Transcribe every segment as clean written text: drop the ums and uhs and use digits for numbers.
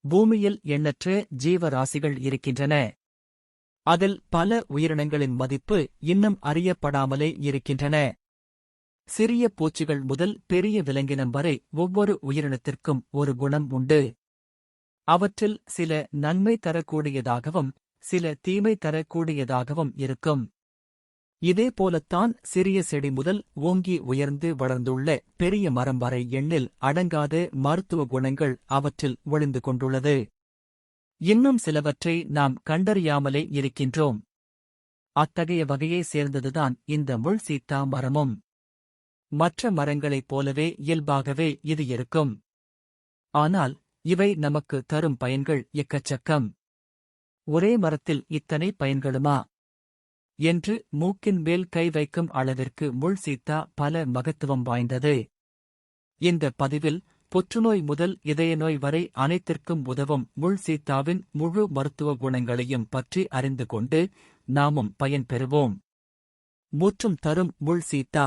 பூமியில் எண்ணற்ற ஜீவராசிகள் இருக்கின்றன. அதில் பல உயிரினங்களின் மதிப்பு இன்னும் அறியப்படாமலே இருக்கின்றன. சிறிய பூச்சிகள் முதல் பெரிய விலங்கினம் வரை ஒவ்வொரு உயிரினத்திற்கும் ஒரு குணம் உண்டு. அவற்றில் சில நன்மை தரக்கூடியதாகவும் சில தீமை தரக்கூடியதாகவும் இருக்கும். இதேபோலத்தான் சிறிய செடி முதல் ஓங்கி உயர்ந்து வளர்ந்துள்ள பெரிய மரம் வரை எண்ணில் அடங்காத மருத்துவ குணங்கள் அவற்றில் ஒளிந்து கொண்டுள்ளது. இன்னும் சிலவற்றை நாம் கண்டறியாமலே இருக்கின்றோம். அத்தகைய வகையை சேர்ந்ததுதான் இந்த முள் சீத்தா மரமும். மற்ற மரங்களைப் போலவே இயல்பாகவே இது இருக்கும். ஆனால் இவை நமக்கு தரும் பயன்கள் எக்கச்சக்கம். ஒரே மரத்தில் இத்தனை பயன்களுமா என்று மூக்கின் மேல் கை வைக்கும் அளவிற்கு முள் சீத்தா பல மகத்துவம் வாய்ந்தது. இந்த பதிவில் புற்றுநோய் முதல் இதய நோய் வரை அனைத்திற்கும் உதவும் முள் சீத்தாவின் முழு மருத்துவ குணங்களையும் பற்றி அறிந்து கொண்டு நாமும் பயன் பெறுவோம். முற்றும் தரும் முள் சீத்தா.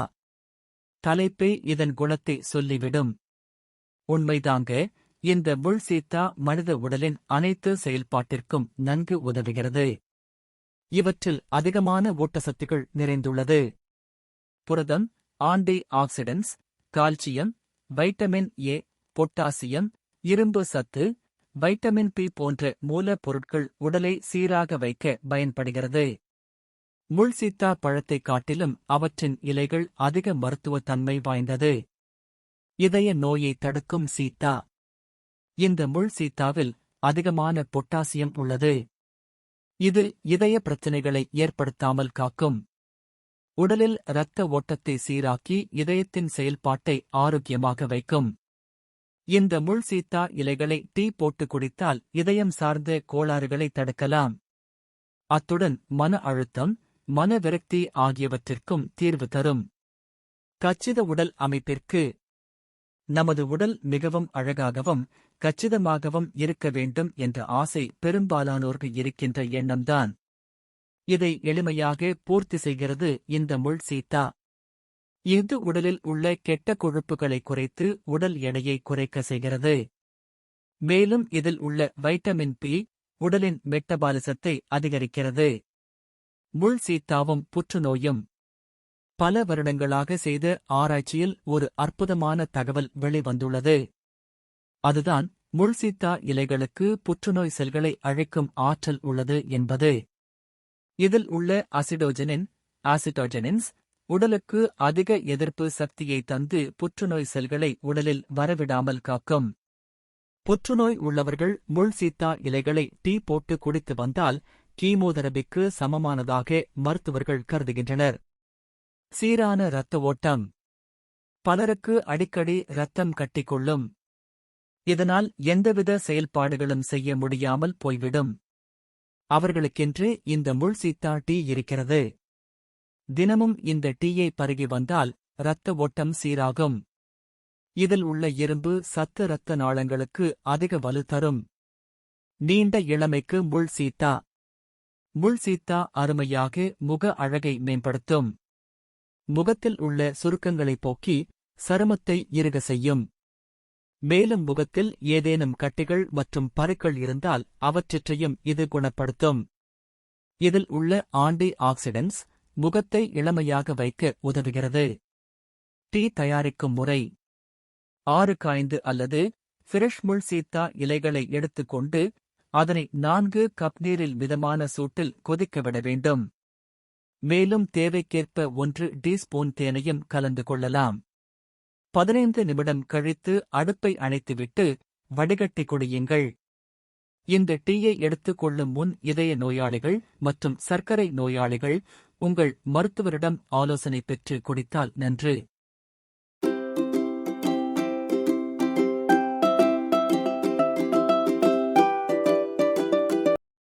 தலைப்பே இதன் குணத்தை சொல்லிவிடும். உண்மைதாங்க, இந்த முள் சீத்தா மனித உடலின் அனைத்து செயல்பாட்டிற்கும் நன்கு உதவுகிறது. இவற்றில் அதிகமான ஊட்டச்சத்துக்கள் நிறைந்துள்ளது. புரதம், anti oxidants, calcium, vitamin A, potassium, இரும்பு சத்து, வைட்டமின் பி போன்ற மூலப் பொருட்கள் உடலை சீராக வைக்க பயன்படுகிறது. முள் சீத்தா பழத்தைக் காட்டிலும் அவற்றின் இலைகள் அதிக மருத்துவ தன்மை வாய்ந்தது. இதய நோயை தடுக்கும் சீத்தா. இந்த முள் சீத்தாவில் அதிகமான பொட்டாசியம் உள்ளது. இது இதய பிரச்சினைகளை ஏற்படுத்தாமல் காக்கும். உடலில் இரத்த ஓட்டத்தை சீராக்கி இதயத்தின் செயல்பாட்டை ஆரோக்கியமாக வைக்கும். இந்த முள் சீத்தா இலைகளை டீ போட்டு குடித்தால் இதயம் சார்ந்த கோளாறுகளை தடுக்கலாம். அத்துடன் மன அழுத்தம், மன விரக்தி ஆகியவற்றிற்கும் தீர்வு தரும். கச்சித உடல் அமைப்பிற்கு. நமது உடல் மிகவும் அழகாகவும் கச்சிதமாகவும் இருக்க வேண்டும் என்ற ஆசை பெரும்பாலானோருக்கு இருக்கின்ற எண்ணம்தான். இதை எளிமையாக பூர்த்தி செய்கிறது இந்த முள் சீத்தா. இது உடலில் உள்ள கெட்ட கொழுப்புகளை குறைத்து உடல் எடையை குறைக்க செய்கிறது. மேலும் இதில் உள்ள வைட்டமின் பி உடலின் மெட்டபாலிசத்தை அதிகரிக்கிறது. முள் சீத்தாவும் புற்றுநோயும். பல வருடங்களாக செய்த ஆராய்ச்சியில் ஒரு அற்புதமான தகவல் வெளிவந்துள்ளது. அதுதான் முள் சீத்தா இலைகளுக்கு புற்றுநோய் செல்களை அழிக்கும் ஆற்றல் உள்ளது என்பது. இதில் உள்ள அசிடோஜனின், ஆசிட்டோஜனின்ஸ் உடலுக்கு அதிக எதிர்ப்பு சக்தியை தந்து புற்றுநோய் செல்களை உடலில் வரவிடாமல் காக்கும். புற்றுநோய் உள்ளவர்கள் முள் சீத்தா இலைகளை டீ போட்டு குடித்து வந்தால் கீமோதெரபிக்கு சமமானதாக மருத்துவர்கள் கருதுகின்றனர். சீரான இரத்த ஓட்டம். பலருக்கு அடிக்கடி இரத்தம் கட்டிக்கொள்ளும். இதனால் எந்தவித செயல்பாடுகளும் செய்ய முடியாமல் போய்விடும். அவர்களுக்கென்று இந்த முள் சீத்தா டீ இருக்கிறது. தினமும் இந்த டீயை பருகி வந்தால் இரத்த ஓட்டம் சீராகும். இதில் உள்ள இரும்பு சத்து இரத்த நாளங்களுக்கு அதிக வலு தரும். நீண்ட இளமைக்கு முள் சீத்தா. முள் சீத்தா அருமையாக முக அழகை மேம்படுத்தும். முகத்தில் உள்ள சுருக்கங்களைப் போக்கி சருமத்தை இறுக செய்யும். மேலும் முகத்தில் ஏதேனும் கட்டிகள் மற்றும் பருக்கள் இருந்தால் அவற்றையும் இது குணப்படுத்தும். இதில் உள்ள ஆன்டி ஆக்சிடென்ட்ஸ் முகத்தை இளமையாக வைக்க உதவுகிறது. டீ தயாரிக்கும் முறை. 6 காய்ந்து அல்லது ஃப்ரெஷ் முள் சீத்தா இலைகளை எடுத்துக்கொண்டு அதனை 4 கப் நீரில் மிதமான சூட்டில் கொதிக்கவிட வேண்டும். மேலும் தேவைக்கேற்ப 1 டீஸ்பூன் தேனையும் கலந்து கொள்ளலாம். 15 நிமிடம் கழித்து அடுப்பை அணைத்துவிட்டு வடிகட்டி குடியுங்கள். இந்த டீயை எடுத்துக் கொள்ளும் முன் இதய நோயாளிகள் மற்றும் சர்க்கரை நோயாளிகள் உங்கள் மருத்துவரிடம் ஆலோசனை பெற்று குடித்தால் நன்று.